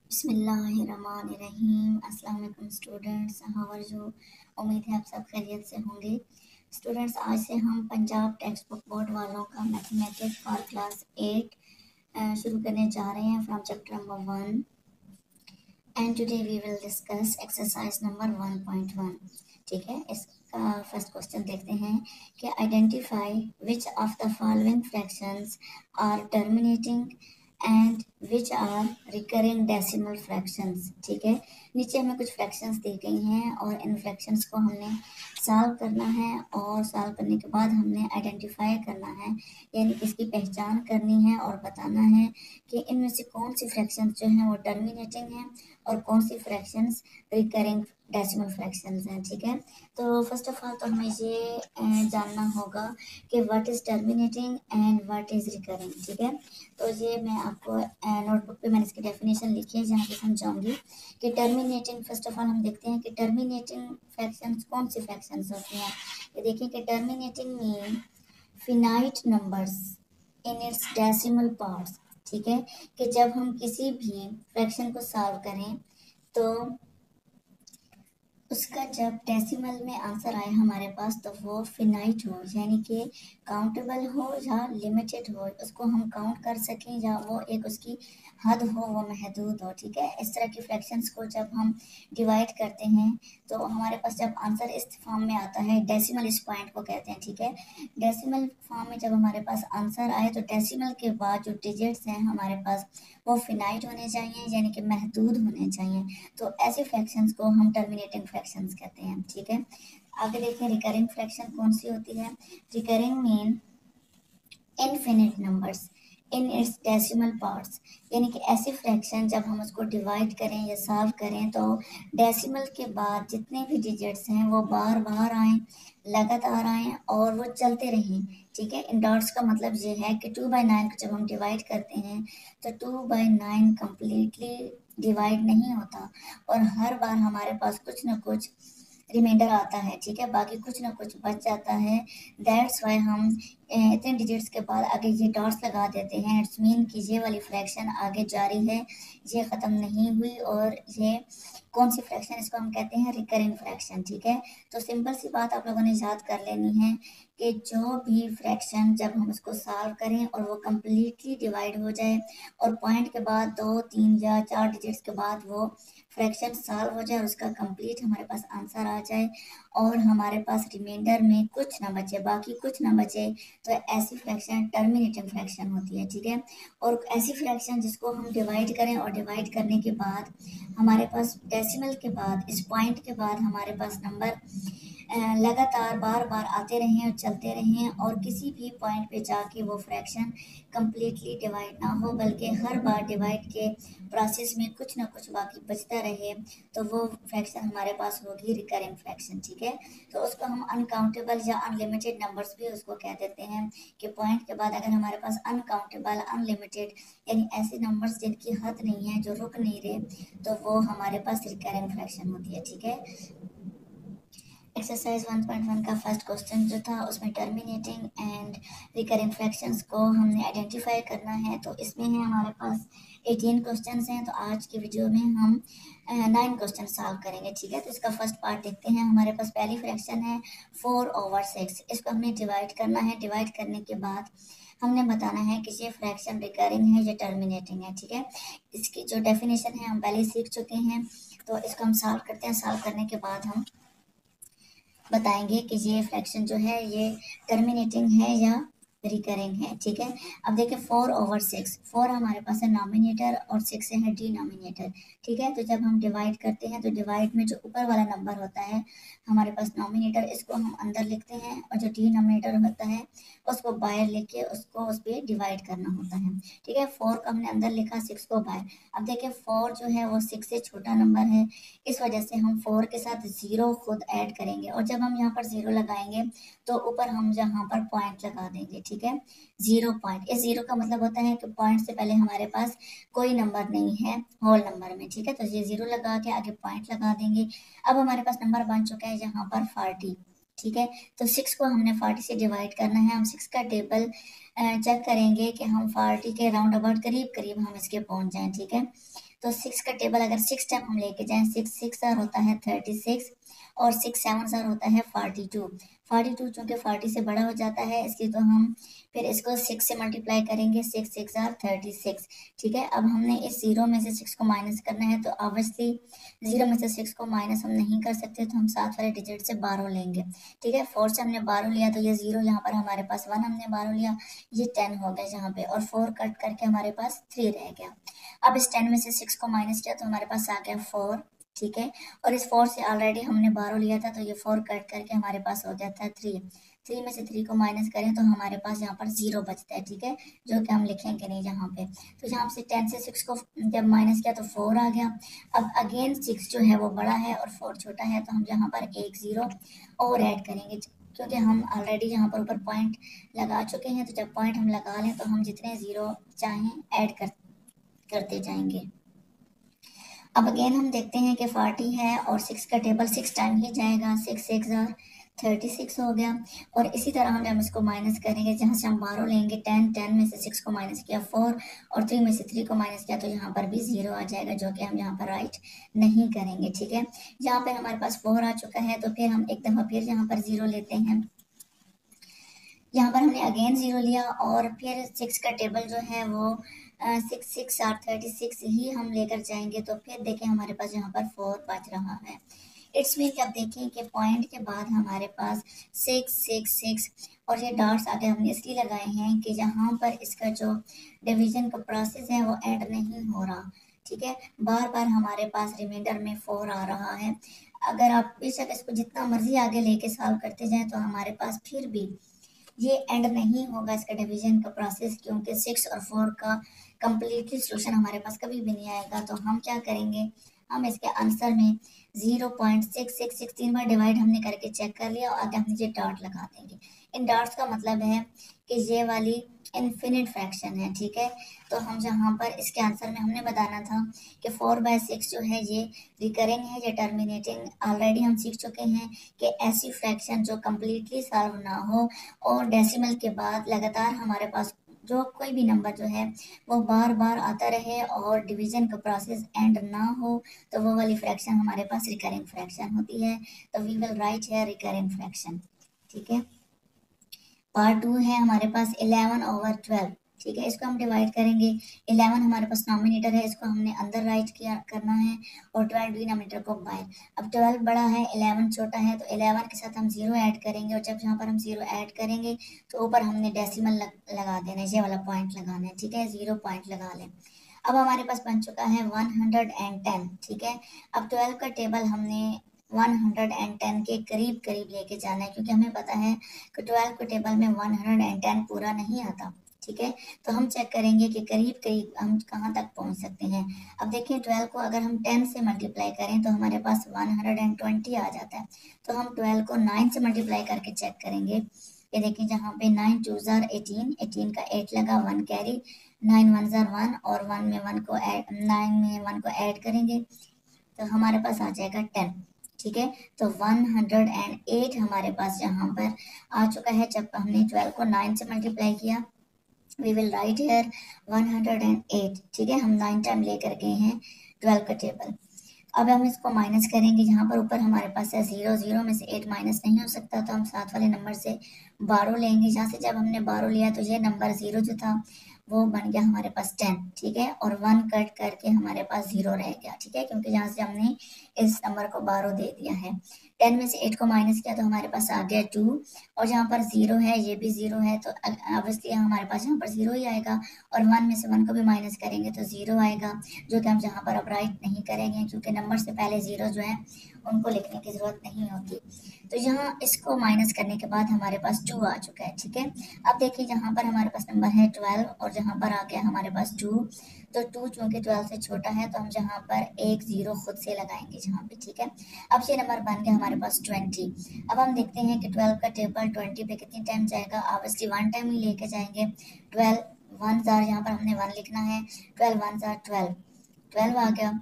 बिस्मिल्लाहिर्रहमानिर्रहीम। अस्सलाम वालेकुम स्टूडेंट्स, हाउ आर यू। उम्मीद है आप सब खैरियत से होंगे। स्टूडेंट्स, आज से हम पंजाब टेक्स्ट बुक बोर्ड वालों का मैथमेटिक्स फॉर क्लास 8 शुरू करने जा रहे हैं from chapter number 1 and today we will discuss exercise number 1.1। ठीक है, इसका फर्स्ट क्वेश्चन देखते हैं कि identify which of the following fractions are terminating and which are recurring decimal fractions. ठीक है, नीचे हमें कुछ फ्रैक्शंस दी गई हैं और इन फ्रैक्शंस को हमने सॉल्व करना है और सॉल्व करने के बाद हमने आइडेंटिफाई करना है, यानी इसकी पहचान करनी है और बताना है कि इनमें से कौन सी फ्रैक्शंस जो हैं वो टर्मिनेटिंग हैं और कौन सी फ्रैक्शंस रिकरिंग डेसिमल फ्रैक्शंस हैं। ठीक है, तो फर्स्ट ऑफ ऑल तो हमें ये जानना होगा कि what is terminating and what is recurring. ठीक है, तो ये मैं आपको नोटबुक पे मैंने इसकी डेफिनेशन लिखी है जहाँ पे समझाऊंगी कि टर्मिनेटिंग। फर्स्ट ऑफ ऑल हम देखते हैं कि टर्मिनेटिंग फ्रैक्शंस कौन सी फ्रैक्शंस होती हैं। ये देखिए कि terminating mean finite numbers in its decimal parts. ठीक है, कि जब हम किसी भी फ्रैक्शन को सॉल्व करें तो उसका जब डेसिमल में आंसर आए हमारे पास तो वो फिनाइट हो, यानी कि काउंटेबल हो या लिमिटेड हो, उसको हम काउंट कर सकें या वो एक उसकी हद हो, वो महदूद हो। ठीक है, इस तरह की फ्रैक्शंस को जब हम डिवाइड करते हैं तो हमारे पास जब आंसर इस फॉर्म में आता है, डेसिमल इस पॉइंट को कहते हैं। ठीक है, डेसिमल फॉर्म में जब हमारे पास आंसर आए तो डेसिमल के बाद जो डिजिट्स हैं हमारे पास वो फिनाइट होने चाहिए, यानी कि महदूद होने चाहिए। तो ऐसे फ्रैक्शंस को हम टर्मिनेटिंग फ्रैक्शंस कहते हैं। ठीक है, आगे देखें रिकरिंग फ्रैक्शन कौन सी होती है। Recurring mean infinite numbers in its decimal parts, यानी कि ऐसे फ्रैक्शन जब हम उसको डिवाइड करें या सॉल्व करें तो डेसिमल के बाद जितने भी डिजिट्स हैं वो बार बार आएँ, लगातार आएँ और वो चलते रहें। ठीक है, इन डॉट्स का मतलब ये है कि 2/9 को जब हम डिवाइड करते हैं तो 2/9 कम्प्लीटली डिवाइड नहीं होता और हर बार हमारे पास कुछ ना कुछ रिमाइंडर आता है। ठीक है, बाकी कुछ ना कुछ बच जाता है। दैट्स वाई हम इतने डिजिट्स के बाद आगे ये डॉट्स लगा देते हैं। इट्स मीन कि ये वाली फ्रैक्शन आगे जारी है, ये ख़त्म नहीं हुई। और ये कौन सी फ्रैक्शन, इसको हम कहते हैं रिकरिंग फ्रैक्शन। ठीक है, तो सिंपल सी बात आप लोगों ने याद कर लेनी है कि जो भी फ्रैक्शन जब हम उसको सॉल्व करें और वो कम्प्लीटली डिवाइड हो जाए और पॉइंट के बाद 2, 3 या 4 डिजिट्स के बाद वो फ्रैक्शन सॉल्व हो जाए और उसका कंप्लीट हमारे पास आंसर आ जाए और हमारे पास रिमाइंडर में कुछ ना बचे, बाकी कुछ ना बचे, तो ऐसी फ्रैक्शन टर्मिनेटिंग फ्रैक्शन होती है। ठीक है, और ऐसी फ्रैक्शन जिसको हम डिवाइड करें और डिवाइड करने के बाद हमारे पास डेसिमल के बाद इस पॉइंट के बाद हमारे पास नंबर लगातार बार बार आते रहें और चलते रहें और किसी भी पॉइंट पे जाके वो फ्रैक्शन कम्प्लीटली डिवाइड ना हो, बल्कि हर बार डिवाइड के प्रोसेस में कुछ ना कुछ बाकी बचता रहे, तो वो फ्रैक्शन हमारे पास होगी रिकरिंग फ्रैक्शन। ठीक है, तो उसको हम अनकाउंटेबल या अनलिमिटेड नंबर्स भी उसको कह देते हैं कि पॉइंट के बाद अगर हमारे पास अनकाउंटेबल अनलिमिटेड यानी ऐसे नंबर्स जिनकी हद नहीं है, जो रुक नहीं रहे, तो वो हमारे पास रिकरिंग फ्रैक्शन होती है। ठीक है, एक्सरसाइज 1.1 का फर्स्ट क्वेश्चन जो था उसमें टर्मिनेटिंग एंड रिकरिंग फ्रैक्शंस को हमने आइडेंटिफाई करना है। तो इसमें है हमारे पास 18 क्वेश्चंस हैं, तो आज की वीडियो में हम 9 क्वेश्चन सॉल्व करेंगे। ठीक है, तो इसका फर्स्ट पार्ट देखते हैं। हमारे पास पहली फ्रैक्शन है 4/6। इसको हमने डिवाइड करना है। डिवाइड करने के बाद हमने बताना है कि ये फ्रैक्शन रिकरिंग है या टर्मिनेटिंग है। ठीक है, इसकी जो डेफिनेशन है हम पहले सीख चुके हैं, तो इसको हम सॉल्व करते हैं। सॉल्व करने के बाद हम बताएंगे कि ये फ्रैक्शन जो है ये टर्मिनेटिंग है या रिकरिंग है। ठीक है, अब देखिए 4/6, 4 हमारे पास है नॉमिनेटर और 6 है डिनोमिनेटर। ठीक है, तो जब हम डिवाइड करते हैं तो डिवाइड में जो ऊपर वाला नंबर होता है हमारे पास नॉमिनेटर, इसको हम अंदर लिखते हैं और जो डिनोमिनेटर होता है उसको बाहर लिख के उसको उस पर डिवाइड करना होता है। ठीक है, 4 को हमने अंदर लिखा, 6 को बाहर। अब देखिए 4 जो है वो 6 से छोटा नंबर है, इस वजह से हम 4 के साथ 0 खुद ऐड करेंगे और जब हम यहाँ पर 0 लगाएंगे तो ऊपर हम यहाँ पर पॉइंट लगा देंगे। ठीक है, 0 पॉइंट, इस 0 का मतलब होता है कि पॉइंट से पहले हमारे पास कोई नंबर नहीं है होल नंबर में। ठीक है, तो ये 0 लगा के आगे पॉइंट लगा देंगे। अब हमारे पास नंबर बन चुका है यहाँ पर 40। ठीक है, तो 6 को हमने 40 से डिवाइड करना है। हम 6 का टेबल चेक करेंगे कि हम 40 के राउंड अबाउट करीब करीब हम इसके पहुंच जाएं। ठीक है, तो 6 का टेबल अगर 6 टाइम हम लेके जाएं, 6 6 होता है 36 और 6 7 होता है 42। 42 चूंकि 40 से बड़ा हो जाता है, इसलिए तो हम फिर इसको 6 से मल्टीप्लाई करेंगे, 6 6 36। ठीक है, अब हमने इस जीरो में से 6 को माइनस करना है, तो ऑब्वियसली जीरो में से 6 को माइनस हम नहीं कर सकते, तो हम साथ वाले डिजिट से 12 लेंगे। ठीक है, 4 से हमने 12 लिया तो ये जीरो यहाँ पर हमारे पास 1 हमने 12 लिया, ये 10 हो गया यहाँ पे, और 4 कट करके हमारे पास 3 रह गया। अब इस 10 में से 6 को माइनस किया तो हमारे पास आ गया 4। ठीक है, और इस 4 से ऑलरेडी हमने 12 लिया था, तो ये 4 कट करके हमारे पास हो जाता है 3। 3 में से 3 को माइनस करें तो हमारे पास यहाँ पर 0 बचता है। ठीक है, जो कि हम लिखेंगे नहीं यहाँ पे। तो यहाँ से 10 से 6 को जब माइनस किया तो 4 आ गया। अब अगेन 6 जो है वो बड़ा है और 4 छोटा है, तो हम यहाँ पर एक 0 और ऐड करेंगे, क्योंकि हम ऑलरेडी यहाँ पर ऊपर पॉइंट लगा चुके हैं। तो जब पॉइंट हम लगा लें तो हम जितने 0 चाहें ऐड करते जाएंगे। अब अगेन हम देखते हैं कि 40 है और 6 का टेबल 6 टाइम ही जाएगा, 6 6 36 हो गया। और इसी तरह हम इसको माइनस करेंगे, जहाँ से हम 12 लेंगे, 10 में से 6 को माइनस किया 4 और 3 में से 3 को माइनस किया, तो यहाँ पर भी 0 आ जाएगा, जो कि हम यहाँ पर राइट नहीं करेंगे। ठीक है, यहाँ पर हमारे पास 4 आ चुका है, तो फिर हम एक दफ़ा फिर यहाँ पर 0 लेते हैं। यहाँ पर हमने अगेन 0 लिया और फिर 6 का टेबल जो है वो 6 6 36 ही हम लेकर जाएंगे, तो फिर देखें हमारे पास यहाँ पर 4 बच रहा है। इट्स मीन कि अब देखें कि पॉइंट के बाद हमारे पास 6 6 6 और ये डॉट्स आगे हमने इसलिए लगाए हैं कि यहाँ पर इसका जो डिवीजन का प्रोसेस है वो एंड नहीं हो रहा। ठीक है, बार बार हमारे पास रिमाइंडर में 4 आ रहा है। अगर आप बेशक इसको जितना मर्जी आगे लेके सॉल्व करते जाएं, तो हमारे पास फिर भी ये एंड नहीं होगा इसका डिवीजन का प्रोसेस, क्योंकि 6 और 4 का कंप्लीटली सोल्यूशन हमारे पास कभी भी नहीं आएगा। तो हम क्या करेंगे, हम इसके आंसर में 0.666 3 बार डिवाइड हमने करके चेक कर लिया और आगे हम नीचे डॉट लगा देंगे। इन डॉट्स का मतलब है कि ये वाली इन्फिनिट फ्रैक्शन है। ठीक है, तो हम जहाँ पर इसके आंसर में हमने बताना था कि 4/6 जो है ये रिकरिंग है, ये टर्मिनेटिंग। ऑलरेडी हम सीख चुके हैं कि ऐसी फ्रैक्शन जो कम्प्लीटली सॉल्व ना हो और डेसिमल के बाद लगातार हमारे पास जो कोई भी नंबर जो है वो बार बार आता रहे और डिवीजन का प्रोसेस एंड ना हो, तो वो वाली फ्रैक्शन हमारे पास रिकरिंग फ्रैक्शन होती है। तो we will write here recurring fraction. ठीक है, पार्ट 2 है हमारे पास 11/12। ठीक है, इसको हम डिवाइड करेंगे। 11 हमारे पास नॉमिनेटर है, इसको हमने अंदर राइट किया करना है, और 12 डिनोमिनेटर को बाहर। अब 12 बड़ा है, 11 छोटा है, तो 11 के साथ हम 0 ऐड करेंगे, और जब यहाँ पर हम 0 ऐड करेंगे तो ऊपर हमने डेसिमल लगा देना है, ये वाला पॉइंट लगाना है। ठीक है, 0 पॉइंट लगा लें। अब हमारे पास बन चुका है 110। ठीक है, अब 12 का टेबल हमने 110 के करीब करीब लेके जाना है, क्योंकि हमें पता है कि 12 के टेबल में 110 पूरा नहीं आता। ठीक है, तो हम चेक करेंगे कि करीब करीब हम कहाँ तक पहुँच सकते हैं। अब देखिए 12 को अगर हम 10 से मल्टीप्लाई करें तो हमारे पास 120 आ जाता है। तो हम 12 को 9 से मल्टीप्लाई करके चेक करेंगे। ये देखिए जहाँ पे 9 2 18, 18 का 8 लगा, 1 कैरी, 9 1 1 और 1 में 1 को ऐड 9 में 1 को ऐड करेंगे तो हमारे पास आ जाएगा 10। ठीक है, तो 108 हमारे पास यहाँ पर आ चुका है जब हमने 12 को 9 से मल्टीप्लाई किया। We will write here 108। ठीक है, हम 9 टाइम लेकर गए हैं 12 का टेबल। अब हम इसको माइनस करेंगे, जहाँ पर ऊपर हमारे पास है 0, 0 में से 8 माइनस नहीं हो सकता, तो हम साथ वाले नंबर से 12 लेंगे। जहाँ से जब हमने 12 लिया तो ये नंबर 0 जो था वो बन गया हमारे पास 10। ठीक है, और 1 कट करके हमारे पास 0 रह गया। ठीक है, क्योंकि जहाँ से हमने इस नंबर को 12 दे दिया है। 10 में से 8 को माइनस किया तो हमारे पास आ गया 2, और जहाँ पर 0 है ये भी 0 है, तो ऑब्वियसली हमारे पास यहाँ पर 0 ही आएगा, और 1 में से 1 को भी माइनस करेंगे तो 0 आएगा, जो कि हम यहाँ पर अब राइट नहीं करेंगे, क्योंकि नंबर से पहले 0 जो है उनको लिखने की ज़रूरत नहीं होती। तो यहाँ इसको माइनस करने के बाद हमारे पास 2 आ चुका है। ठीक है, अब देखिए जहाँ पर हमारे पास नंबर है 12 और जहाँ पर आ गया हमारे पास 2, तो 2 चूँकि 12 से छोटा है तो हम जहाँ पर एक 0 खुद से लगाएंगे जहाँ पे। ठीक है, अब ये नंबर बन गया हमारे पास 20। अब हम देखते हैं कि 12 का टेबल 20 पे कितनी टाइम जाएगा। ऑब्वियसली 1 टाइम ही लेके जाएंगे। 12 1 यहाँ पर हमने 1 लिखना है, 12 1 12 12 आ गया।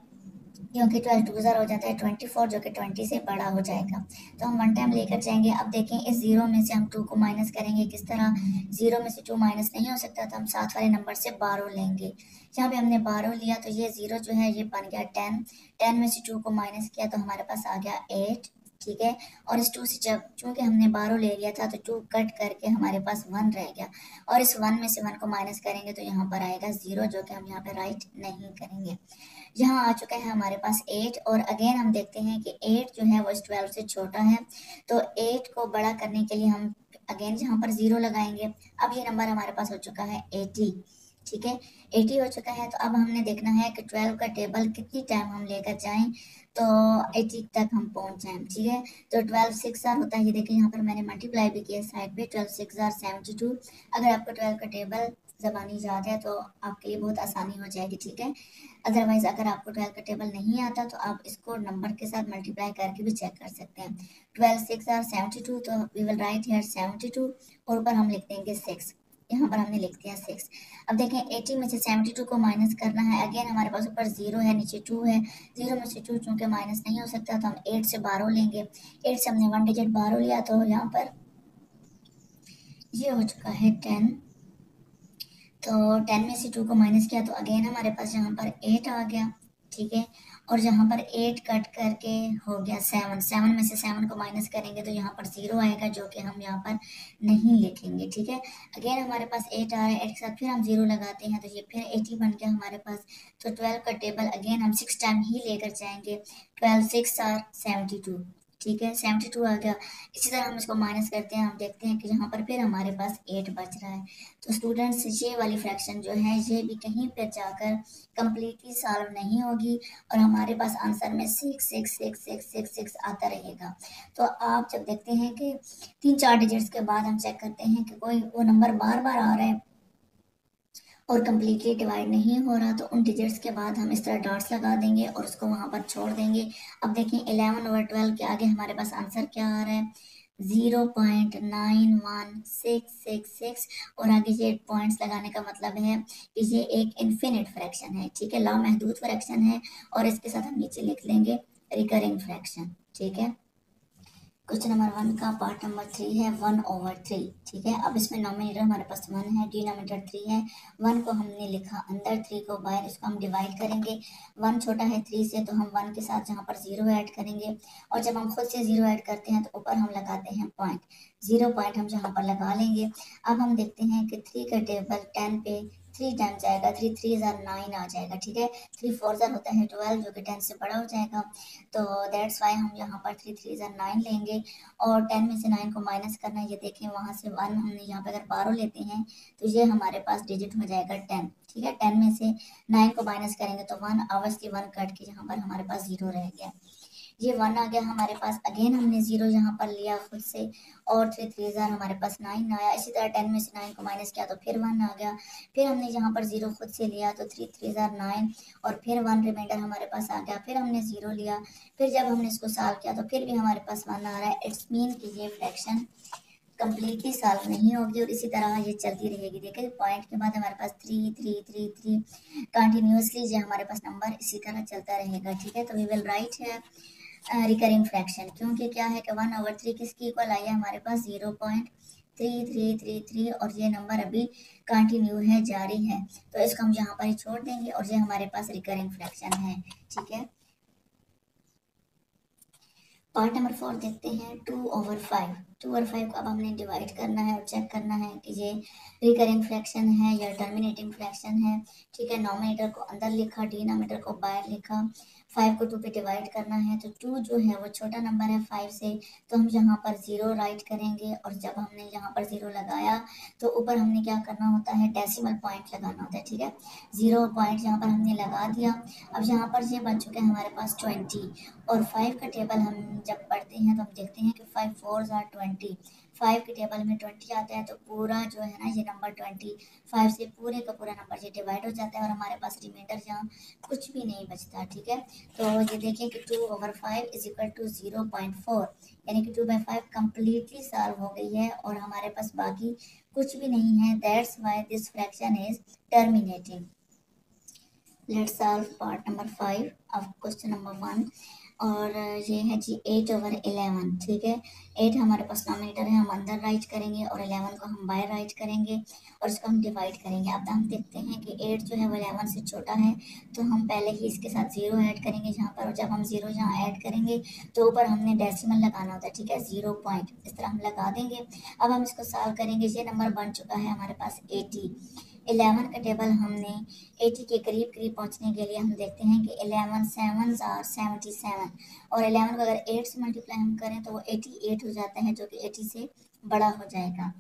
क्योंकि 12 टू ज़र हो जाता है 24 जो कि 20 से बड़ा हो जाएगा। तो हम वन टाइम लेकर जाएंगे। अब देखें इस जीरो में से हम 2 को माइनस करेंगे किस तरह, जीरो में से 2 माइनस नहीं हो सकता तो हम साथ वाले नंबर से 12 लेंगे। यहाँ पे हमने 12 लिया तो ये जीरो जो है ये बन गया 10, 10 में से 2 को माइनस किया तो हमारे पास आ गया 8, ठीक है। और इस 2 से जब चूंकि हमने 12 ले लिया था तो 2 कट करके हमारे पास 1 रह गया, और इस 1 में से 1 को माइनस करेंगे तो यहाँ पर आएगा 0 जो कि हम यहाँ पे राइट नहीं करेंगे। यहाँ आ चुका है हमारे पास 8, और अगेन हम देखते हैं कि 8 जो है वो इस 12 से छोटा है, तो 8 को बड़ा करने के लिए हम अगेन यहाँ पर 0 लगाएंगे। अब ये नंबर हमारे पास हो चुका है 80, ठीक है, 80 हो चुका है। तो अब हमने देखना है कि 12 का टेबल कितनी टाइम हम लेकर जाएं तो 80 तक हम पहुंच जाएं, ठीक है। तो 12 6 आर होता है, ये देखिए यहाँ पर मैंने मल्टीप्लाई भी किया साइड पे, 12 6 आर 72। अगर आपको 12 का टेबल जबानी याद है तो आपके लिए बहुत आसानी हो जाएगी, ठीक है। अदरवाइज अगर आपको 12 का टेबल नहीं आता तो आप इसको नंबर के साथ मल्टीप्लाई करके भी चेक कर सकते हैं। 12 6 आर 72, तो वी विल राइट हियर 72 और ऊपर हम लिख देंगे 6, यहाँ पर हमने लिख दिया 6। अब देखें 80 में से 72 को माइनस करना है। अगेन हमारे पास ऊपर 0 है, नीचे 2 है, 0 में से 2 चूंकि माइनस नहीं हो सकता तो हम 8 से 12 लेंगे। 8 से हमने 1 डिजिट 12 लिया तो यहाँ पर ये हो चुका है 10। तो 10 में से 2 को माइनस किया तो अगेन हमारे पास यहाँ पर 8 आ गया, ठीक है। और यहाँ पर 8 कट करके हो गया 7, 7 में से 7 को माइनस करेंगे तो यहाँ पर 0 आएगा जो कि हम यहाँ पर नहीं लिखेंगे, ठीक है। अगेन हमारे पास 8 आ रहा है, 8 के साथ फिर हम 0 लगाते हैं तो ये फिर 80 बन गया हमारे पास। तो 12 का टेबल अगेन हम 6 टाइम ही लेकर जाएंगे। 12 6 आर 72, ठीक है, 72 आ गया। इसी तरह हम इसको माइनस करते हैं, हम देखते हैं कि यहाँ पर फिर हमारे पास 8 बच रहा है। तो स्टूडेंट्स ये वाली फ्रैक्शन जो है ये भी कहीं पर जाकर कंप्लीटली सॉल्व नहीं होगी और हमारे पास आंसर में 6 6 6 6 6 6 आता रहेगा। तो आप जब देखते हैं कि 3-4 डिजिट्स के बाद हम चेक करते हैं कि कोई वो नंबर बार बार आ रहा है और कम्प्लीटली डिवाइड नहीं हो रहा तो उन डिजिट्स के बाद हम इस तरह डॉट्स लगा देंगे और उसको वहाँ पर छोड़ देंगे। अब देखें 11 ओवर 12 के आगे हमारे पास आंसर क्या आ रहा है, 0.91666, और आगे ये पॉइंट्स लगाने का मतलब है कि ये एक इन्फिनिट फ्रैक्शन है, ठीक है, लामहदूद फ्रैक्शन है। और इसके साथ हम नीचे लिख लेंगे रिकरिंग फ्रैक्शन, ठीक है। क्वेश्चन नंबर 1 का पार्ट नंबर 3 है 1/3, ठीक है। अब इसमें नॉमिनेटर हमारे पास 1 है, डिनोमिनेटर 3 है। 1 को हमने लिखा अंदर, 3 को बाहर, इसको हम डिवाइड करेंगे। 1 छोटा है 3 से तो हम 1 के साथ यहाँ पर 0 ऐड करेंगे, और जब हम खुद से 0 ऐड करते हैं तो ऊपर हम लगाते हैं पॉइंट, 0 पॉइंट हम यहाँ पर लगा लेंगे। अब हम देखते हैं कि 3 का टेबल 10 पे 3 टाइम जाएगा, 3 3 9 आ जाएगा, ठीक है। 3 4 होता है 12 जो कि 10 से बड़ा हो जाएगा, तो दैट्स वाई हम यहाँ पर 3 3 9 लेंगे। और 10 में से 9 को माइनस करना है, ये देखें वहाँ से 1 हमने यहाँ पे अगर 12 लेते हैं तो ये हमारे पास डिजिट हो जाएगा 10, ठीक है। 10 में से 9 को माइनस करेंगे तो 1, ऑब्वियसली 1 कट के यहाँ पर हमारे पास 0 रह गया, ये 1 आ गया हमारे पास। अगेन हमने 0 यहाँ पर लिया खुद से, और 3 3 हमारे पास 9 आया। इसी तरह 10 में से 9 को माइनस किया तो फिर 1 आ गया, फिर हमने यहाँ पर 0 खुद से लिया तो 3 3 9, और फिर 1 रिमाइंडर हमारे पास आ गया, फिर हमने 0 लिया, फिर जब हमने इसको सॉल्व किया तो फिर भी हमारे पास 1 आ रहा है। इट्स मीन कि ये फ्रैक्शन कंप्लीटली सॉल्व नहीं होगी और इसी तरह ये चलती रहेगी। देखिए पॉइंट के बाद हमारे पास 3 3 3 3 कंटिन्यूसली ये हमारे पास नंबर इसी तरह चलता रहेगा, ठीक है। तो वी विल राइट है रिकरिंग फ्रैक्शन, क्योंकि क्या है कि 1/3 किसकी इक्वल आई है हमारे पास 0.3333, और ये नंबर अभी कंटिन्यू है, जारी है, तो इसको हम यहाँ पर ही छोड़ देंगे और ये हमारे पास रिकरिंग फ्रैक्शन है, ठीक है। पार्ट नंबर 4 देखते हैं 2/5। 2/5 को अब हमने डिवाइड करना है और चेक करना है कि ये रिकरिंग फ्रैक्शन है या टर्मिनेटिंग फ्रैक्शन है, ठीक है। नॉमिनेटर को अंदर लिखा, डिनोमिनेटर को बाहर लिखा, 5 को 2 पे डिवाइड करना है, तो 2 जो है वो छोटा नंबर है 5 से, तो हम यहाँ पर 0 राइट करेंगे, और जब हमने यहाँ पर 0 लगाया तो ऊपर हमने क्या करना होता है, डेसिमल पॉइंट लगाना होता है, ठीक है। 0 पॉइंट यहाँ पर हमने लगा दिया। अब यहाँ पर ये बन चुके हैं हमारे पास 20, और 5 का टेबल हम जब पढ़ते हैं तो हम देखते हैं कि 5 4 आर 20, 5 के टेबल में 20 आता है, तो पूरा जो है ना ये नंबर 25 से पूरे का पूरा नंबर ये डिवाइड हो जाता है और हमारे पास रिमाइंडर यहाँ कुछ भी नहीं बचता, ठीक है। तो ये देखिए कि 2/5 इज इक्वल टू 0.4, यानी कि 2/5 कम्प्लीटली सॉल्व हो गई है और हमारे पास बाकी कुछ भी नहीं है। That's why this fraction is terminating. Let's solve part number 5 of question number 1। और ये है जी 8/11। ठीक है, 8 हमारे पास नॉमिनेटर है, हम अंदर राइट करेंगे और 11 को हम बाहर राइट करेंगे और इसको हम डिवाइड करेंगे। अब हम देखते हैं कि 8 जो है वो 11 से छोटा है, तो हम पहले ही इसके साथ 0 ऐड करेंगे जहाँ पर, और जब हम 0 यहाँ ऐड करेंगे तो ऊपर हमने डेसिमल लगाना होता है। ठीक है, 0 पॉइंट इस तरह हम लगा देंगे। अब हम इसको सॉल्व करेंगे। ये नंबर बन चुका है हमारे पास 80। 11 का टेबल हमने 80 के करीब करीब पहुंचने के लिए हम देखते हैं कि 11 7s आर 77, और 11 को अगर 8 से मल्टीप्लाई हम करें तो वो 88 हो जाता है, जो कि 80 से बड़ा हो जाएगा।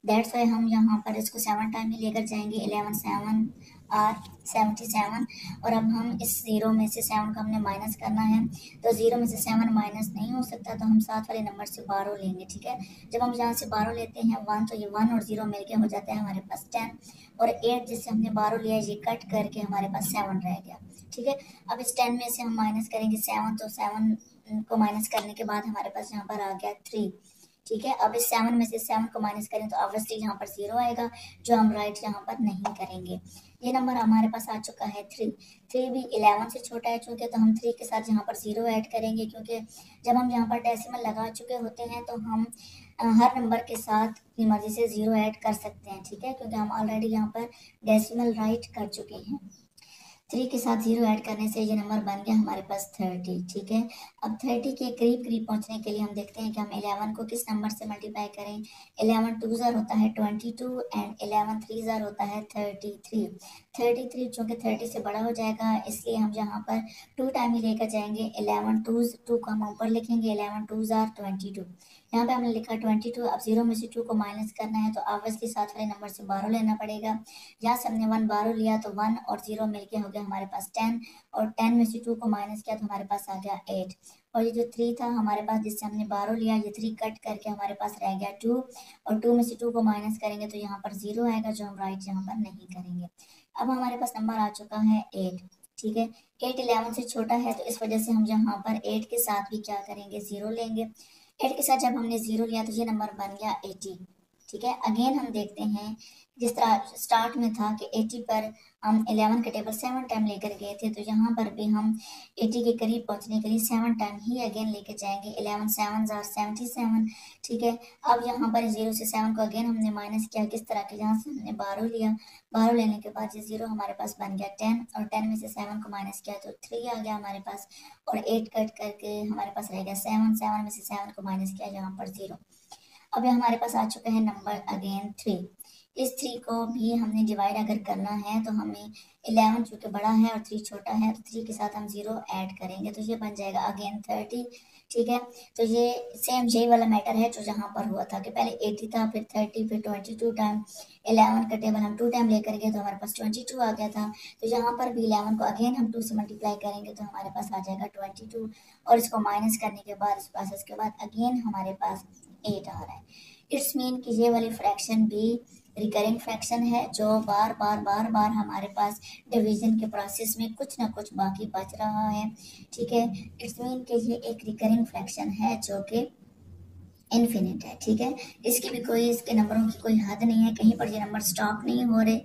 दैट्स वाई हम यहाँ पर इसको 7 टाइम ही लेकर जाएंगे। 11 7 आर 77, और अब हम इस 0 में से 7 को हमने माइनस करना है, तो 0 में से 7 माइनस नहीं हो सकता, तो हम साथ वाले नंबर से 12 लेंगे। ठीक है, जब हम यहाँ से 12 लेते हैं 1, तो ये 1 और 0 मिलके हो जाता है हमारे पास 10, और 8 जिससे हमने 12 लिया ये कट करके हमारे पास 7 रह गया। ठीक है, अब इस 10 में से हम माइनस करेंगे 7, तो 7 को माइनस करने के बाद हमारे पास यहाँ पर आ गया 3। ठीक है, अब इस 7 में से 7 को माइनस करें तो ऑब्वियसली यहाँ पर 0 आएगा, जो हम राइट यहाँ पर नहीं करेंगे। ये नंबर हमारे पास आ चुका है 3। 3 भी 11 से छोटा है चूंकि, तो हम 3 के साथ यहाँ पर 0 ऐड करेंगे, क्योंकि जब हम यहाँ पर डेसिमल लगा चुके होते हैं तो हम हर नंबर के साथ अपनी मर्जी से 0 ऐड कर सकते हैं। ठीक है, क्योंकि हम ऑलरेडी यहाँ पर डेसिमल राइट कर चुके हैं। 3 के साथ 0 ऐड करने से ये नंबर बन गया हमारे पास 30। ठीक है, अब 30 के करीब करीब पहुंचने के लिए हम देखते हैं कि हम 11 को किस नंबर से मल्टीप्लाई करें। 11 2 ज़ार होता है 22 एंड 11 3 ज़ार होता है 33। 33 चूँकि 30 से बड़ा हो जाएगा, इसलिए हम यहाँ पर 2 टाइम ही लेकर जाएंगे। 11 2 को हम ऊपर लिखेंगे, 11 2 ज़ार 22। यहाँ पे हमने लिखा 22। अब 0 में से 2 को माइनस करना है, तो ऑब्वियसली साथ वाले नंबर से 12 लेना पड़ेगा। यहाँ से हमने 1 12 लिया, तो 1 और 0 मिलके हो गया हमारे पास 10, और 10 में से 2 को माइनस किया तो हमारे पास आ गया 8। और ये जो 3 था हमारे पास, जिससे हमने 12 लिया, ये 3 कट करके हमारे पास रह गया 2, और 2 में से 2 को माइनस करेंगे तो यहाँ पर 0 आएगा, जो हम राइट यहाँ पर नहीं करेंगे। अब हमारे पास नंबर आ चुका है 8। ठीक है, 8 11 से छोटा है, तो इस वजह से हम यहाँ पर 8 के साथ भी क्या करेंगे, 0 लेंगे। 8 के साथ जब हमने 0 लिया तो ये नंबर बन गया 80। ठीक है, अगेन हम देखते हैं जिस तरह स्टार्ट में था कि 80 पर हम 11 के टेबल 7 टाइम लेकर गए थे, तो यहाँ पर भी हम 80 के करीब पहुँचने के लिए 7 टाइम ही अगेन लेकर जाएंगे। 11 7 आर 77। ठीक है, अब यहाँ पर 0 से 7 को अगेन हमने माइनस किया, किस तरह के, जहाँ से हमने 12 लिया, 12 लेने के बाद ये 0 हमारे पास बन गया 10, और 10 में से 7 को माइनस किया तो 3 आ गया हमारे पास, और 8 कट करके हमारे पास रह गया 7। 7 में से 7 को माइनस किया, यहाँ पर 0। अब हमारे पास आ चुका है नंबर अगेन 3। इस 3 को भी हमने डिवाइड अगर करना है तो हमें 11 चूँकि बड़ा है और 3 छोटा है, तो 3 के साथ हम 0 ऐड करेंगे, तो ये बन जाएगा अगेन 30। ठीक है, तो ये सेम यही वाला मैटर है जो जहाँ पर हुआ था कि पहले 80 था, फिर 30, फिर 22 टाइम। 11 का टेबल हम 2 टाइम लेकर गए तो हमारे पास 22 आ गया था, तो यहाँ पर भी 11 को अगेन हम 2 से मल्टीप्लाई करेंगे तो हमारे पास आ जाएगा 22, और इसको माइनस करने के बाद, इस प्रोसेस के बाद अगेन हमारे पास 8 आ रहा है। इट्स मीन कि ये वाली फ्रैक्शन भी रिकरिंग फ्रैक्शन है, जो बार बार बार बार हमारे पास डिवीजन के प्रोसेस में कुछ ना कुछ बाकी बच रहा है। ठीक है, इट्स मीन कि ये एक रिकरिंग फ्रैक्शन है जो कि इन्फिनिट है। ठीक है, इसकी भी कोई, इसके नंबरों की कोई हद नहीं है, कहीं पर ये नंबर स्टॉप नहीं हो रहे,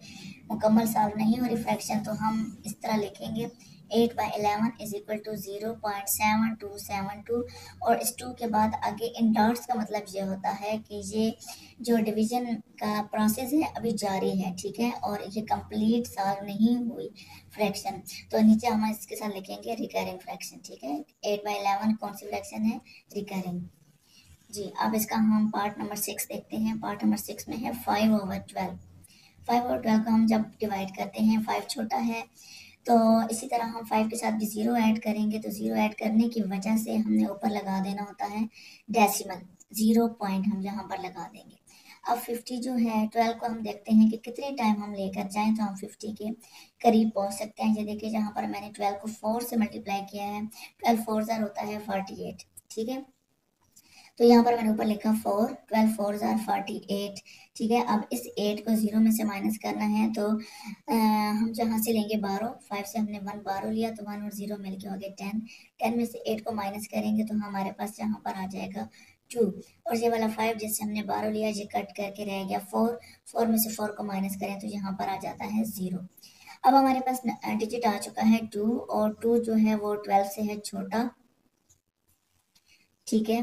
मुकम्मल सॉल्व नहीं हो रही फ्रैक्शन, तो हम इस तरह लिखेंगे 8/11 इज इक्वल टू 0.7272, और इस 2 के बाद आगे इन डॉट्स का मतलब ये होता है कि ये जो डिवीजन का प्रोसेस है अभी जारी है। ठीक है, और ये कंप्लीट सॉल्व नहीं हुई फ्रैक्शन, तो नीचे हम इसके साथ लिखेंगे रिकरिंग फ्रैक्शन। ठीक है, 8/11 कौन सी फ्रैक्शन है, रिकरिंग। जी, अब इसका हम पार्ट नंबर 6 देखते हैं। पार्ट नंबर 6 में है 5/12। 5/12 को हम जब डिवाइड करते हैं, 5 छोटा है, तो इसी तरह हम 5 के साथ भी 0 ऐड करेंगे, तो 0 ऐड करने की वजह से हमने ऊपर लगा देना होता है डेसिमल, 0 पॉइंट हम यहाँ पर लगा देंगे। अब 50 जो है, 12 को हम देखते हैं कि कितने टाइम हम लेकर जाएं तो हम 50 के करीब पहुंच सकते हैं। ये देखिए, जहाँ पर मैंने 12 को 4 से मल्टीप्लाई किया है, 12 4 ज़ार होता है 48। ठीक है, तो यहाँ पर मैंने ऊपर लिखा 4, 12 4 ज़ार 48। ठीक है, अब इस 8 को 0 में से माइनस करना है, तो हम जहाँ से लेंगे 12, 5 से हमने 1 12 लिया, तो 1 और 0 मिलके हो गए 10। 10 में से 8 को माइनस करेंगे तो हमारे पास यहाँ पर आ जाएगा 2, और ये वाला 5 जिससे हमने 12 लिया, ये कट करके रह गया 4। 4 में से 4 को माइनस करें तो यहाँ पर आ जाता है 0। अब हमारे पास डिजिट आ चुका है 2, और 2 जो है वो 12 से है छोटा। ठीक है,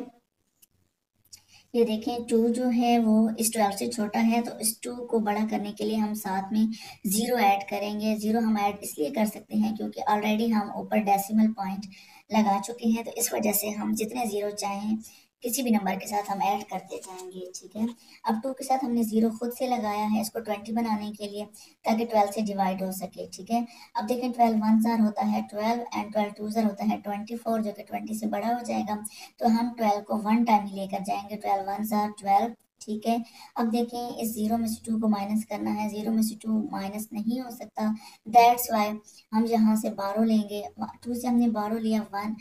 ये देखें 2 जो है वो इस 12 से छोटा है, तो इस 2 को बड़ा करने के लिए हम साथ में 0 ऐड करेंगे। 0 हम ऐड इसलिए कर सकते हैं क्योंकि ऑलरेडी हम ऊपर डेसिमल पॉइंट लगा चुके हैं, तो इस वजह से हम जितने 0 चाहें किसी भी नंबर के साथ हम ऐड करते जाएंगे। ठीक है, अब 2 के साथ हमने 0 खुद से लगाया है इसको 20 बनाने के लिए, ताकि 12 से डिवाइड हो सके। ठीक है, अब देखें 12 1 जार होता है 12, एंड 12 2 जार होता है 24, जो कि 20 से बड़ा हो जाएगा। तो हम 12 को 1 टाइम ही लेकर जाएंगे, 12 1 जार 12। ठीक है, अब देखें इस 0 में से 2 को माइनस करना है, 0 में से 2 माइनस नहीं हो सकता, दैट्स वाई हम यहाँ से 12 लेंगे। 2 से हमने 12 लिया 1,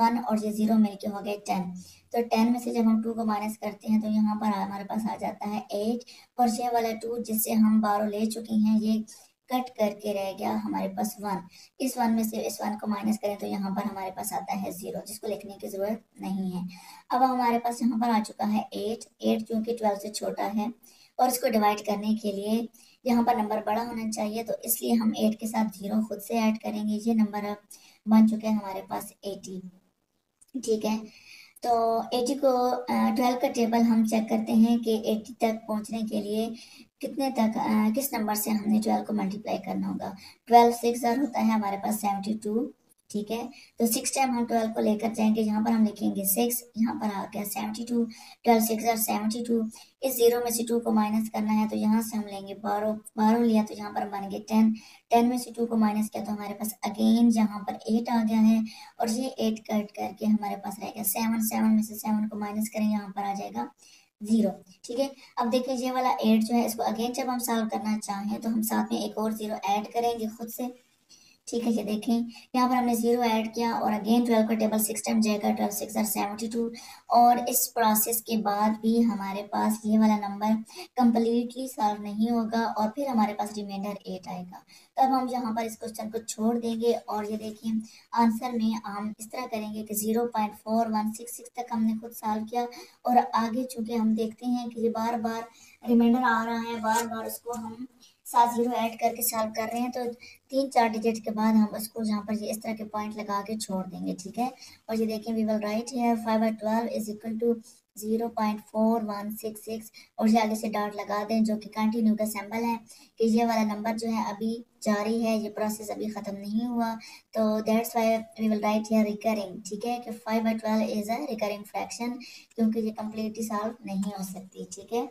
1 और ये 0 मिलके हो गए 10। तो 10 में से जब हम 2 को माइनस करते हैं तो यहाँ पर हमारे पास आ जाता है 8, और ये वाला 2 जिससे हम 12 ले चुके हैं ये कट करके रह गया हमारे पास 1। इस 1 में से इस 1 को माइनस करें तो यहाँ पर हमारे पास आता है 0, जिसको लिखने की जरूरत नहीं है। अब हमारे पास यहाँ पर आ चुका है 8, 8 क्योंकि 12 से छोटा है, और इसको डिवाइड करने के लिए यहाँ पर नंबर बड़ा होना चाहिए, तो इसलिए हम 8 के साथ 0 खुद से ऐड करेंगे। ये नंबर अब बन चुके हैं हमारे पास 80। ठीक है, तो 80 को 12 का टेबल हम चेक करते हैं कि 80 तक पहुंचने के लिए कितने तक किस नंबर से हमने 12 को मल्टीप्लाई करना होगा। 12 6 जार होता है हमारे पास 72। ठीक है, तो 6 टाइम हम 12 को लेकर जाएंगे, यहाँ पर हम लिखेंगे 6, यहाँ पर आ गया 72, 12 6 जार 72। इस 0 में से 2 को माइनस करना है, तो यहाँ से हम लेंगे 12, 12 लिया तो यहाँ पर बन गए 10, 10 में से 2 को माइनस किया तो हमारे पास अगेन यहाँ पर 8 आ गया है, और ये 8 कट करके हमारे पास रहेगा 7, 7 में से 7 को माइनस करेंगे यहाँ पर आ जाएगा 0। ठीक है, अब देखिए ये वाला 8 जो है इसको अगेन जब हम सॉल्व करना चाहें तो हम साथ में एक और 0 ऐड करेंगे खुद से। ठीक है, ये देखें यहाँ पर हमने 0 ऐड किया, और अगेन 12 का टेबल 6 टाइम जाएगा, 12 6 आर 72, और इस प्रोसेस के बाद भी हमारे पास ये वाला नंबर कंप्लीटली सॉल्व नहीं होगा, और फिर हमारे पास रिमाइंडर 8 आएगा। तब हम यहाँ पर इस क्वेश्चन को छोड़ देंगे, और ये देखिए आंसर में हम इस तरह करेंगे कि 0.4166 तक हमने खुद सॉल्व किया, और आगे चूंकि हम देखते हैं कि ये बार बार रिमाइंडर आ रहा है, बार बार उसको हम साथ 0 ऐड करके सॉल्व कर रहे हैं, तो 3 4 डिजिट के बाद हम उसको यहाँ पर ये इस तरह के पॉइंट लगा के छोड़ देंगे। ठीक है, और ये देखें we will write here 5/12 is equal to 0.4166, और ये आगे से डॉट लगा दें जो कि कंटिन्यू का सिंबल है कि ये वाला नंबर जो है अभी जारी है, ये प्रोसेस अभी ख़त्म नहीं हुआ, तो that's why we will write here recurring. ठीक है, कि 5/12 इज अ रिकरिंग फ्रैक्शन, क्योंकि ये कम्प्लीटली सॉल्व नहीं हो सकती। ठीक है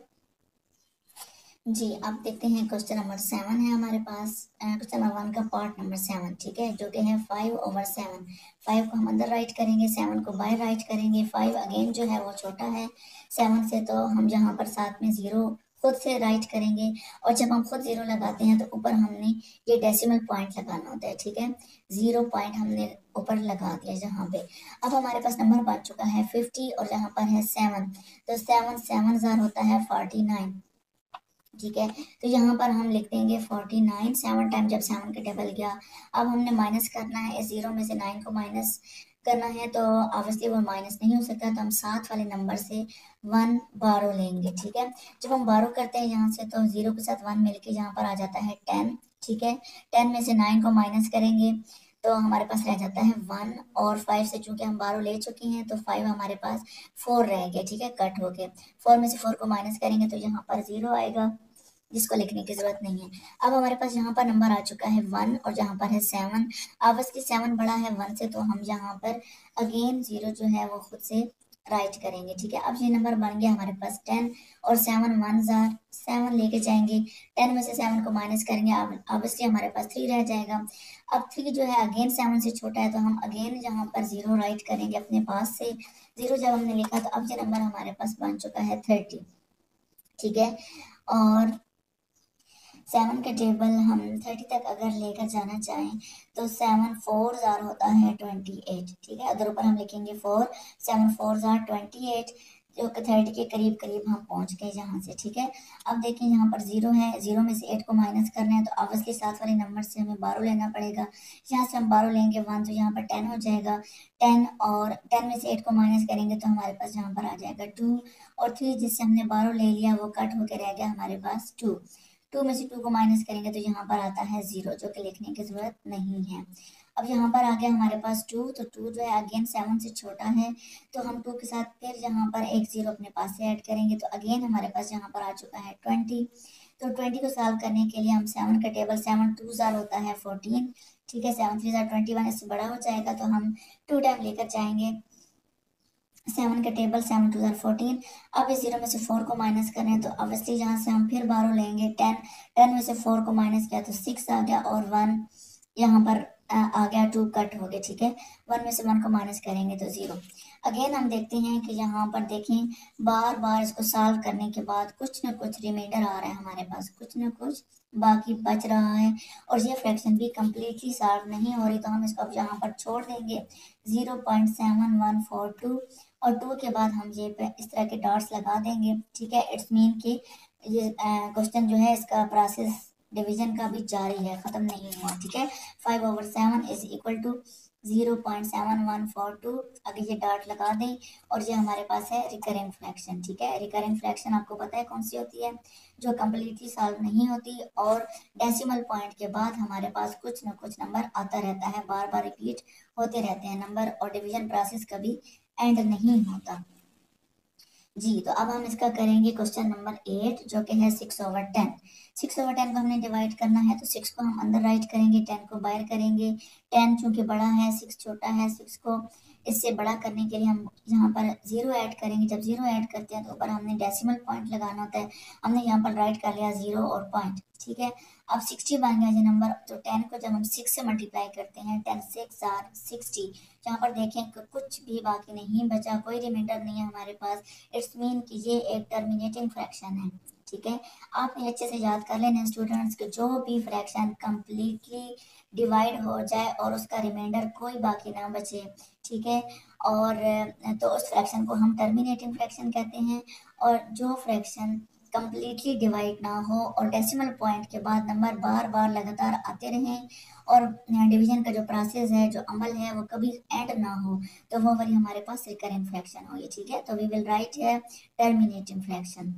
जी, अब देखते हैं क्वेश्चन नंबर 7 है हमारे पास, क्वेश्चन नंबर 1 का पार्ट नंबर 7। ठीक है, जो कि है 5/7। 5 को हम अंदर राइट करेंगे, 7 को बाहर राइट करेंगे। 5 अगेन जो है वो छोटा है 7 से, तो हम यहाँ पर साथ में 0 खुद से राइट करेंगे, और जब हम खुद 0 लगाते हैं तो ऊपर हमने ये डेसिमल पॉइंट लगाना होता है। ठीक है, 0 पॉइंट हमने ऊपर लगा दिया यहाँ पे। अब हमारे पास नंबर बच चुका है 50, और यहाँ पर है 7, तो 7 7 जार होता है 49। ठीक है, तो यहाँ पर हम लिख देंगे 49, 7 टाइम जब 7 का टेबल गया। अब हमने माइनस करना है, इस 0 में से 9 को माइनस करना है, तो ऑब्वियसली वो माइनस नहीं हो सकता, तो हम साथ वाले नंबर से 1 12 लेंगे। ठीक है, जब हम 12 करते हैं यहाँ से तो 0 के साथ 1 मिलके यहाँ पर आ जाता है 10। ठीक है, 10 में से 9 को माइनस करेंगे तो हमारे पास रह जाता है 1, और 5 से चूंकि हम 12 ले चुके हैं तो 5 हमारे पास 4 रह गया। ठीक है, कट हो गए, 4 में से 4 को माइनस करेंगे तो यहाँ पर 0 आएगा, जिसको लिखने की जरूरत नहीं है। अब हमारे पास यहाँ पर नंबर आ चुका है 1, और यहाँ पर है 7। अब इसकी 7 बड़ा है 1 से, तो हम यहाँ पर अगेन 0 जो है वो खुद से राइट करेंगे। ठीक है, अब ये नंबर बन गया हमारे पास 10, और 7 1 जार 7 लेके जाएंगे, 10 में से 7 को माइनस करेंगे, अब ऑब्वियसली हमारे पास 3 रह जाएगा। अब 3 जो है अगेन 7 से छोटा है, तो हम अगेन यहाँ पर 0 राइट करेंगे अपने पास से। 0 जब हमने लिखा तो अब ये नंबर हमारे पास बन चुका है 30। ठीक है, और 7 का टेबल हम 30 तक अगर लेकर जाना चाहें तो 7 4 जार होता है 28। ठीक है, अगर ऊपर हम लिखेंगे 4, 7 4 जार 28, जो कि 30 के करीब करीब हम पहुंच गए यहाँ से। ठीक है, अब देखें यहाँ पर 0 है, 0 में से 8 को माइनस करना है, तो ऑब्वियसली साथ वाले नंबर से हमें 12 लेना पड़ेगा। यहाँ से हम 12 लेंगे 1, तो यहाँ पर 10 हो जाएगा 10, और 10 में से 8 को माइनस करेंगे तो हमारे पास यहाँ पर आ जाएगा 2, और 3 जिससे हमने 12 ले लिया वो कट होकर रह गया हमारे पास 2। 2 में से 2 को माइनस करेंगे तो यहाँ पर आता है 0, जो कि लिखने की ज़रूरत नहीं है। अब यहाँ पर आ गया हमारे पास 2, तो 2 जो है अगेन 7 से छोटा है, तो हम 2 के साथ फिर यहाँ पर एक 0 अपने पास से ऐड करेंगे, तो अगेन हमारे पास यहाँ पर आ चुका है 20। तो 20 को सॉल्व करने के लिए हम 7 का टेबल, 7 2 जार होता है 14, ठीक है, 7 3 जार 21, इससे बड़ा हो जाएगा तो हम 2 टाइम लेकर जाएंगे। 7 का टेबल, 7 2 जार 14। अब इस 0 में से 4 को माइनस करें तो ऑब्वियसली जहाँ से हम फिर 12 लेंगे, 10 में से 4 को माइनस किया तो 6 आ गया, और 1 यहाँ पर आ गया, 2 कट हो गए, ठीक है। 1 में से 1 को माइनस करेंगे तो 0। अगेन हम देखते हैं कि यहाँ पर देखें, बार बार इसको सॉल्व करने के बाद कुछ ना कुछ रिमाइंडर आ रहा है हमारे पास, कुछ ना कुछ बाकी बच रहा है, और ये फ्रैक्शन भी कम्प्लीटली सॉल्व नहीं हो रही, तो हम इसको अब यहाँ पर छोड़ देंगे 0.7142, और 2 के बाद हम ये पे इस तरह के डॉट्स लगा देंगे, ठीक है। इट्स मीन कि ये क्वेश्चन जो है इसका प्रोसेस डिवीजन का भी जारी है, खत्म नहीं हुआ, ठीक है। 5/7 इज इक्वल टू 0.7142, अगर ये डॉट लगा दें, और ये हमारे पास है रिकरिंग फ्रैक्शन, ठीक है। रिकरिंग फ्रैक्शन आपको पता है कौन सी होती है, जो कम्प्लीटली सॉल्व नहीं होती, और डेसिमल पॉइंट के बाद हमारे पास कुछ ना कुछ नंबर आता रहता है, बार बार रिपीट होते रहते हैं नंबर, और डिवीजन प्रोसेस कभी एंड नहीं होता जी। तो अब हम इसका करेंगे क्वेश्चन नंबर 8, जो कि है 6/10। 6/10 को हमने डिवाइड करना है, तो 6 को हम अंदर राइट करेंगे, 10 को बाहर करेंगे। 10 चूंकि बड़ा है, 6 छोटा है, 6 को इससे बड़ा करने के लिए हम यहाँ पर 0 ऐड करेंगे। जब 0 ऐड करते हैं तो ऊपर हमने डेसिमल पॉइंट लगाना होता है, हमने यहाँ पर राइट कर लिया 0 और पॉइंट, ठीक है। अब 60 बन गया ये नंबर, तो 10 को जब हम 6 से मल्टीप्लाई करते हैं, 10 6 आर 60, यहाँ पर देखें कि कुछ भी बाकी नहीं बचा, कोई रिमाइंडर नहीं है हमारे पास। इट्स मीन कि ये एक टर्मिनेटिंग फ्रैक्शन है, ठीक है। आप ये अच्छे से याद कर लेना स्टूडेंट्स कि जो भी फ्रैक्शन कंप्लीटली डिवाइड हो जाए और उसका रिमाइंडर कोई बाकी ना बचे, ठीक है, और तो उस फ्रैक्शन को हम टर्मिनेटिंग फ्रैक्शन कहते हैं। और जो फ्रैक्शन कंप्लीटली डिवाइड ना हो और डेसिमल पॉइंट के बाद नंबर बार बार लगातार आते रहें, और डिवीजन का जो प्रोसेस है, जो अमल है, वो कभी एंड ना हो, तो वो वाली हमारे पास रिकरिंग फ्रैक्शन होगी, ठीक है। तो वी विल राइट है टर्मिनेटिंग फ्रैक्शन।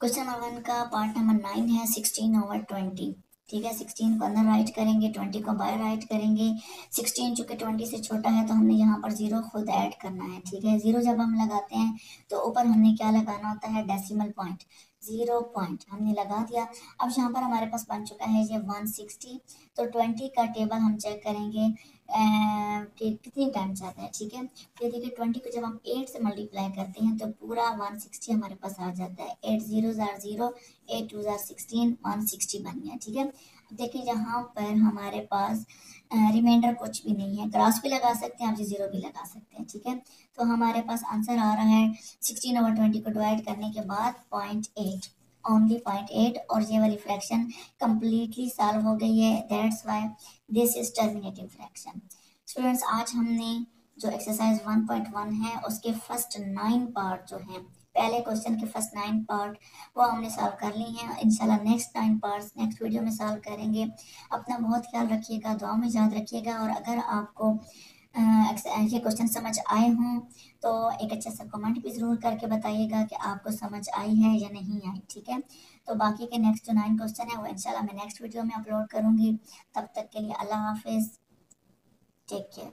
क्वेश्चन नंबर 1 का पार्ट नंबर 9 है 16/20, ठीक है। 16 को अंदर राइट करेंगे, 20 को बाहर राइट करेंगे। 16 चूंकि 20 से छोटा है तो हमने यहाँ पर 0 खुद ऐड करना है, ठीक है। 0 जब हम लगाते हैं तो ऊपर हमने क्या लगाना होता है, डेसिमल पॉइंट, 0 पॉइंट हमने लगा दिया। अब यहाँ पर हमारे पास बन चुका है ये 160, तो 20 का टेबल हम चेक करेंगे कि कितनी टाइम्स आता है, ठीक है। फिर देखिए 20 को जब हम 8 से मल्टीप्लाई करते हैं तो पूरा 160 हमारे पास आ जाता है। 8 0 जार 0, 8 2 जार 16, 160 बन गया, ठीक है। अब देखिए यहाँ पर हमारे पास रिमाइंडर कुछ भी नहीं है, क्रॉस भी लगा सकते हैं आप, 0 भी लगा सकते हैं, ठीक है। तो हमारे पास आंसर आ रहा है 16/20 को डिवाइड करने के बाद 0.8, ओनली 0.8, और ये वाली फ्रैक्शन कंप्लीटली सॉल्व हो गई है। That's why this is terminating fraction. Students, आज हमने जो एक्सरसाइज 1.1 है उसके फर्स्ट 9 पार्ट जो हैं, पहले क्वेश्चन के फर्स्ट 9 पार्ट वो हमने सॉल्व कर ली हैं। इंशाल्लाह नेक्स्ट 9 पार्ट्स नेक्स्ट वीडियो में सॉल्व करेंगे। अपना बहुत ख्याल रखिएगा, दुआ में याद रखिएगा, और अगर आपको ये क्वेश्चन समझ आए हों तो एक अच्छा सा कमेंट भी ज़रूर करके बताइएगा कि आपको समझ आई है या नहीं आई, ठीक है। तो बाकी के नेक्स्ट जो 9 क्वेश्चन है वो इंशाल्लाह मैं नेक्स्ट वीडियो में अपलोड करूँगी। तब तक के लिए अल्लाह हाफिज़, टेक केयर।